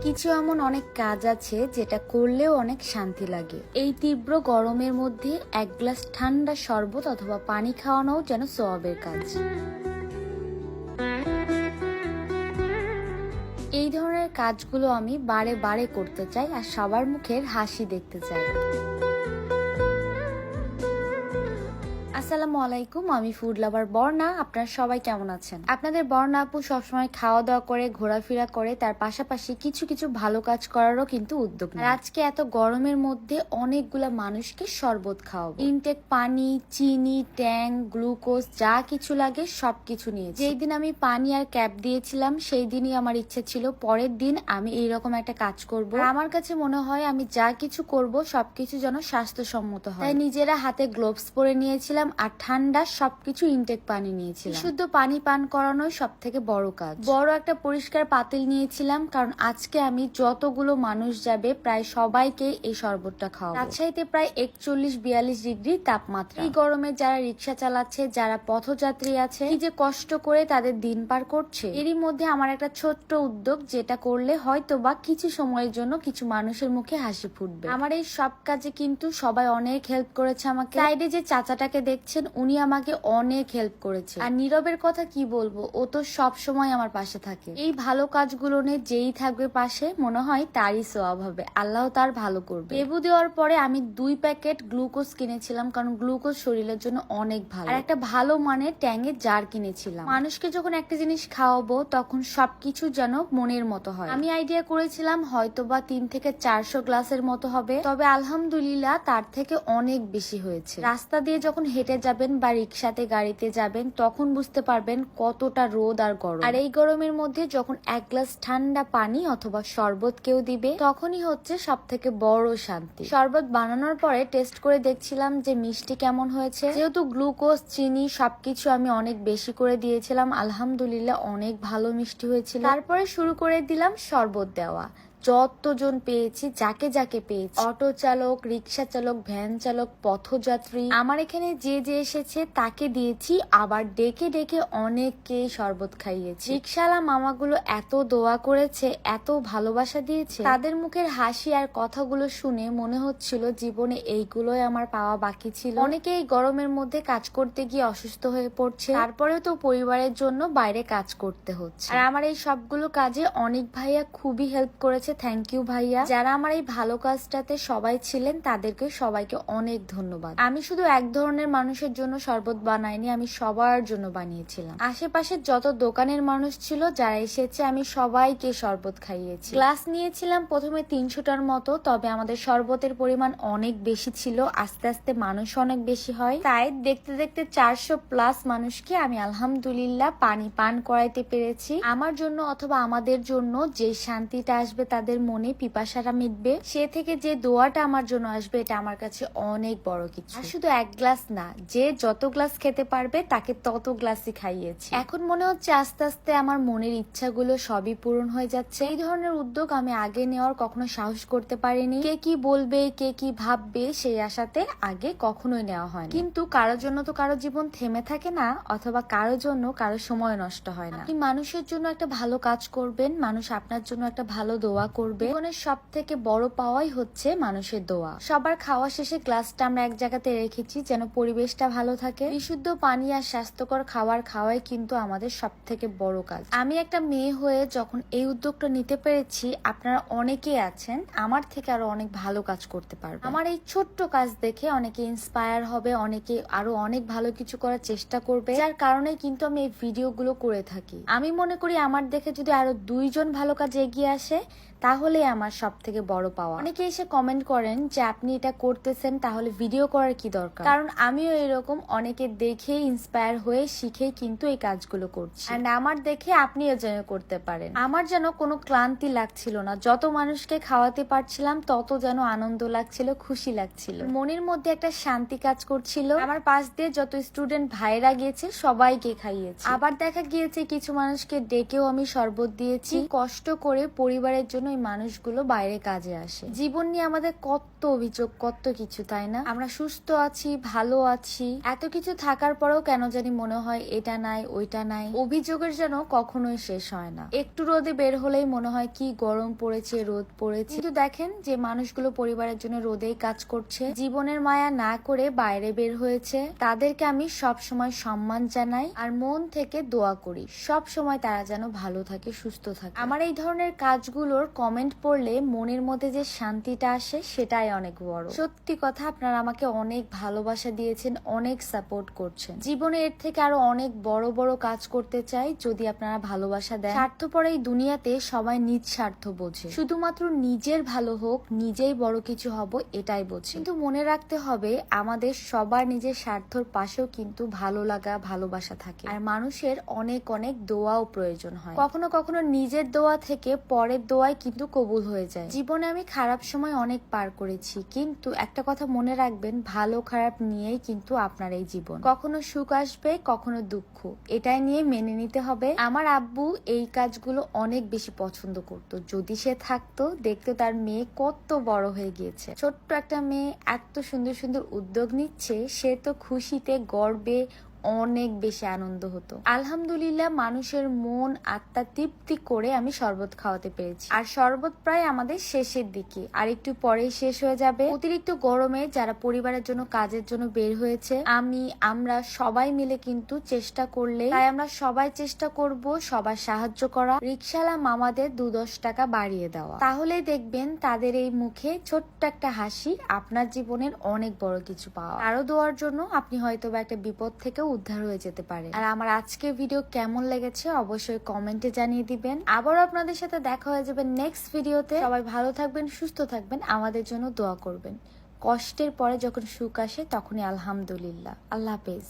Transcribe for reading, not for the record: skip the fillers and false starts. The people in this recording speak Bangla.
কিছু এমন অনেক কাজ আছে যেটা করলেও অনেক শান্তি লাগে। এই তীব্র গরমের মধ্যে এক গ্লাস ঠান্ডা শরবত অথবা পানি খাওয়ানোও যেন সওয়াবের কাজ। এই ধরনের কাজগুলো আমি বারে বারে করতে চাই আর সবার মুখের হাসি দেখতে চাই। আসসালামু আলাইকুম, আমি ফুড লাভার বর্ণা। আপনারা সবাই কেমন আছেন? আপনাদের বর্ণা আপু সবসময় খাওয়া দাওয়া করে, ঘোরাফেরা করে, তার পাশাপাশি কিছু কিছু ভালো কাজ করারও কিন্তু উদ্যোগ নেয়। আজকে এত গরমের মধ্যে অনেকগুলা মানুষকে শরবত খাওয়াবো। ইনটেক পানি, চিনি, ট্যাং, গ্লুকোজ যা কিছু লাগে সবকিছু নিয়েছি। যেই দিন আমি পানি আর ক্যাপ দিয়েছিলাম সেই দিনই আমার ইচ্ছে ছিল পরের দিন আমি এইরকম একটা কাজ করব। আমার কাছে মনে হয় আমি যা কিছু করব সবকিছু যেন স্বাস্থ্যসম্মত হয়। তাই নিজেরা হাতে গ্লোভস পরে নিয়েছিলাম আর ঠান্ডা সবকিছু ইনটেক পানি নিয়েছিলাম। শুদ্ধ পানি পান করানোই সব থেকে বড় কাজ। বড় একটা পরিষ্কার পাতিল নিয়েছিলাম, কারণ আজকে আমি যতগুলো মানুষ যাবে প্রায় সবাইকে এই শরবতটা খাওয়াবো। রাজশাহীতে প্রায় 41-42 ডিগ্রি তাপমাত্রা। এই গরমে যারা রিক্সা চালাচ্ছে, যারা পথযাত্রী আছে, কি যে কষ্ট করে তাদের দিন পার করছে। এরই মধ্যে আমার একটা ছোট্ট উদ্যোগ, যেটা করলে হয়তো বা কিছু সময়ের জন্য কিছু মানুষের মুখে হাসি ফুটবে। আমার এই সব কাজে কিন্তু সবাই অনেক হেল্প করেছে আমাকে। সাইডে যে চাচাটাকে দেখছেন, উনি আমাকে অনেক হেল্প করেছে। আর নীরবের কথা কি বলবো, ও তো সব সময় আমার পাশে থাকে। এই ভালো কাজগুলো নিয়ে যেই থাকবে পাশে, মনে হয় তারই সওয়াব হবে, আল্লাহ তার ভালো করবে। লেবু দেওয়ার পরে আমি 2 প্যাকেট গ্লুকোজ কিনেছিলাম, কারণ গ্লুকোজ শরীরের জন্য অনেক ভালো। আর একটা ভালো মানের ট্যাঙ্গের জার কিনেছিলাম। মানুষকে যখন একটা জিনিস খাওয়াবো তখন সবকিছু যেন মনের মতো হয়। আমি আইডিয়া করেছিলাম হয়তোবা 3 থেকে 400 গ্লাসের মতো হবে, তবে আলহামদুলিল্লাহ তার থেকে অনেক বেশি হয়েছে। রাস্তা দিয়ে যখন হেঁটে যাবেন বা রিক্সাতে গাড়িতে যাবেন তখন বুঝতে পারবেন কতটা রোদ আর গরম। আর এই গরমের মধ্যে যখন এক গ্লাস ঠান্ডা পানি অথবা শরবত কেউ দিবে, তখনই হচ্ছে সব থেকে বড় শান্তি। শরবত বানানোর পরে টেস্ট করে দেখছিলাম যে মিষ্টি কেমন হয়েছে। যেহেতু গ্লুকোজ, চিনি সবকিছু আমি অনেক বেশি করে দিয়েছিলাম, আলহামদুলিল্লাহ অনেক ভালো মিষ্টি হয়েছিল। তারপরে শুরু করে দিলাম শরবত দেওয়া। যতজন পেয়েছি, যাকে যাকে পেয়েছি, অটো চালক, রিক্সা চালক, ভ্যান চালক, পথযাত্রী, আমার এখানে যে যে এসেছে তাকে দিয়েছি। আবার ডেকে ডেকে অনেককে শরবত খাইয়েছি। রিক্সাওয়ালা মামাগুলো এত দোয়া করেছে, এত ভালোবাসা দিয়েছে, তাদের মুখের হাসি আর কথাগুলো শুনে মনে হচ্ছিল জীবনে এইগুলোই আমার পাওয়া বাকি ছিল। অনেকে এই গরমের মধ্যে কাজ করতে গিয়ে অসুস্থ হয়ে পড়ছে, তারপরেও তো পরিবারের জন্য বাইরে কাজ করতে হচ্ছে। আর আমার এই সবগুলো কাজে অনেক ভাইয়া খুবই হেল্প করেছে। থ্যাংক ইউ ভাইয়া। যারা আমার এই ভালো কাজটাতে সবাই ছিলেন তাদেরকে সবাইকে অনেক ধন্যবাদ। আমি শুধু এক ধরনের মানুষের জন্য শরবত বানাইনি, আমি সবার জন্য বানিয়েছিলাম। আশেপাশের যত দোকানের মানুষ ছিল যারা এসেছে, আমি সবাইকে শরবত খাইয়েছি। গ্লাস নিয়েছিলাম প্রথমে 300টার মতো, তবে আমাদের শরবতের পরিমাণ অনেক বেশি ছিল, আস্তে আস্তে মানুষ অনেক বেশি হয়, তাই দেখতে দেখতে 400+ মানুষকে আমি আলহামদুলিল্লাহ পানি পান করাইতে পেরেছি। আমার জন্য অথবা আমাদের জন্য যে শান্তিটা আসবে, তাদের মনে পিপাসাটা মিটবে, সে থেকে যে দোয়াটা আমার জন্য আসবে, এটা আমার কাছে অনেক বড় কিছু। আর শুধু এক গ্লাস না, যে যত গ্লাস খেতে পারবে তাকে তত গ্লাসই খাইয়েছি। এখন মনে হচ্ছে আস্তে আস্তে আমার মনের ইচ্ছাগুলো সবই পূরণ হয়ে যাচ্ছে। এই ধরনের উদ্যোগ আমি আগে নেওয়ার কখনো সাহস করতে পারিনি। কে কি বলবে, কে কি ভাববে, সেই আশাতে আগে কখনোই নেওয়া হয়নি। কিন্তু কারোর জন্য তো কারো জীবন থেমে থাকে না, অথবা কারোর জন্য কারো সময় নষ্ট হয় না। আপনি মানুষের জন্য একটা ভালো কাজ করবেন, মানুষ আপনার জন্য একটা ভালো দোয়া করবে। জীবনের সব থেকে বড় পাওয়াই হচ্ছে মানুষের দোয়া। সবার খাওয়া শেষে গ্লাসটা আমরা এক জায়গাতে রেখেছি যেন পরিবেশটা ভালো থাকে। বিশুদ্ধ পানি আর স্বাস্থ্যকর খাবার খাওয়াই কিন্তু আমাদের সব থেকে বড় কাজ। আমি একটা মেয়ে হয়ে যখন এই উদ্যোগটা নিতে পেরেছি, আপনারা অনেকেই আছেন আমার থেকে আরো অনেক ভালো কাজ করতে পারবে। আমার এই ছোট্ট কাজ দেখে অনেকে ইন্সপায়ার হবে, অনেকে আরো অনেক ভালো কিছু করার চেষ্টা করবে, যার কারণে কিন্তু আমি এই ভিডিওগুলো করে থাকি। আমি মনে করি আমার দেখে যদি আরো 2 জন ভালো কাজ এগিয়ে আসে, তাহলে আমার সব থেকে বড় পাওয়া। অনেকে এসে কমেন্ট করেন যে আপনি এটা করতেছেন, তাহলে ভিডিও করার কি দরকার? কারণ আমিও এরকম অনেকে দেখে ইন্সপায়ার হয়ে শিখে কিন্তু এই কাজগুলো করছি। এন্ড আমার দেখে আপনিও যেন করতে পারেন। আমার যেন কোনো ক্লান্তি লাগছিল না, যত মানুষকে খাওয়াতে পারছিলাম তত যেন আনন্দ লাগছিল, খুশি লাগছিল, মনের মধ্যে একটা শান্তি কাজ করছিল। আমার পাশ দিয়ে যত স্টুডেন্ট ভাইরা গিয়েছে সবাইকে খাইয়েছি। আবার দেখা গিয়েছে কিছু মানুষকে ডেকেও আমি শরবত দিয়েছি। কষ্ট করে পরিবারের জন্য এই মানুষগুলো বাইরে কাজে আসে। জীবন নিয়ে আমাদের কত অভিযোগ, কত কিছু, তাই না? আমরা সুস্থ আছি, ভালো আছি, এত কিছু থাকার পরেও কেন জানি মনে হয় এটা নাই ওইটা নাই। অভিযোগের যেন কখনোই শেষ হয় না। একটু রোদে বের হলেই মনে হয় কি গরম পড়েছে, রোদ পড়েছে। কিন্তু দেখেন যে মানুষগুলো পরিবারের জন্য রোদেই কাজ করছে, জীবনের মায়া না করে বাইরে বের হয়েছে, তাদেরকে আমি সব সময় সম্মান জানাই আর মন থেকে দোয়া করি সব সময় তারা যেন ভালো থাকে, সুস্থ থাকে। আমার এই ধরনের কাজগুলোর কমেন্ট পড়লে মনের মধ্যে যে শান্তিটা আসে সেটাই অনেক বড়। সত্যি কথা, আপনারা আমাকে অনেক ভালোবাসা দিয়েছেন, অনেক সাপোর্ট করছেন। জীবনে এর থেকে আরো অনেক বড় বড় কাজ করতে চাই যদি আপনারা ভালোবাসা দেন। স্বার্থপর এই দুনিয়াতে সবাই নিজ স্বার্থ বোঝে, শুধুমাত্র নিজের ভালো হোক, নিজেই বড় কিছু হব এটাই বোঝে। কিন্তু মনে রাখতে হবে আমাদের সবার নিজের স্বার্থর পাশেও কিন্তু ভালো লাগা, ভালোবাসা থাকে। আর মানুষের অনেক অনেক দোয়াও প্রয়োজন হয়। কখনো কখনো নিজের দোয়া থেকে পরের দোয়াই কিন্তু কবুল হয়ে যায়। জীবনে আমি খারাপ সময় অনেক পার করেছি, কিন্তু একটা কথা মনে রাখবেন, ভালো খারাপ নিয়েই কিন্তু আপনার এই জীবন। কখনো সুখ আসবে, কখনো দুঃখ, এটাই নিয়ে মেনে নিতে হবে। আমার আব্বু এই কাজগুলো অনেক বেশি পছন্দ করত। যদি সে থাকতো, দেখতো তার মেয়ে কত বড় হয়ে গিয়েছে। ছোট্ট একটা মেয়ে এত সুন্দর সুন্দর উদ্যোগ নিচ্ছে, সে তো খুশিতে গর্বে অনেক বেশি আনন্দ হতো। আলহামদুলিল্লাহ, মানুষের মন আত্মা তৃপ্তি করে আমি শরবত খাওয়াতে পেরেছি। আর শরবত প্রায় আমাদের শেষের দিকে, আর একটু পরেই শেষ হয়ে যাবে। অতিরিক্ত গরমে যারা পরিবারের জন্য কাজের জন্য বের হয়েছে, আমরা সবাই মিলে কিন্তু চেষ্টা করলে, তাই আমরা সবাই চেষ্টা করব সবার সাহায্য করা। রিকশালা মামাদের 2-10 টাকা বাড়িয়ে দেওয়া, তাহলেই দেখবেন তাদের এই মুখে ছোট্ট একটা হাসি আপনার জীবনের অনেক বড় কিছু পাওয়া। আরো দোয়ার জন্য আপনি হয়তো বা একটা বিপদ থেকে উদ্ধার হয়ে যেতে পারে। আর আমার আজকের ভিডিও কেমন লেগেছে অবশ্যই কমেন্টে জানিয়ে দিবেন। আবারও আপনাদের সাথে দেখা হয়ে যাবে নেক্সট ভিডিওতে। সবাই ভালো থাকবেন, সুস্থ থাকবেন, আমাদের জন্য দোয়া করবেন। কষ্টের পরে যখন সুখ আসে তখনই আলহামদুলিল্লাহ। আল্লাহ হাফেজ।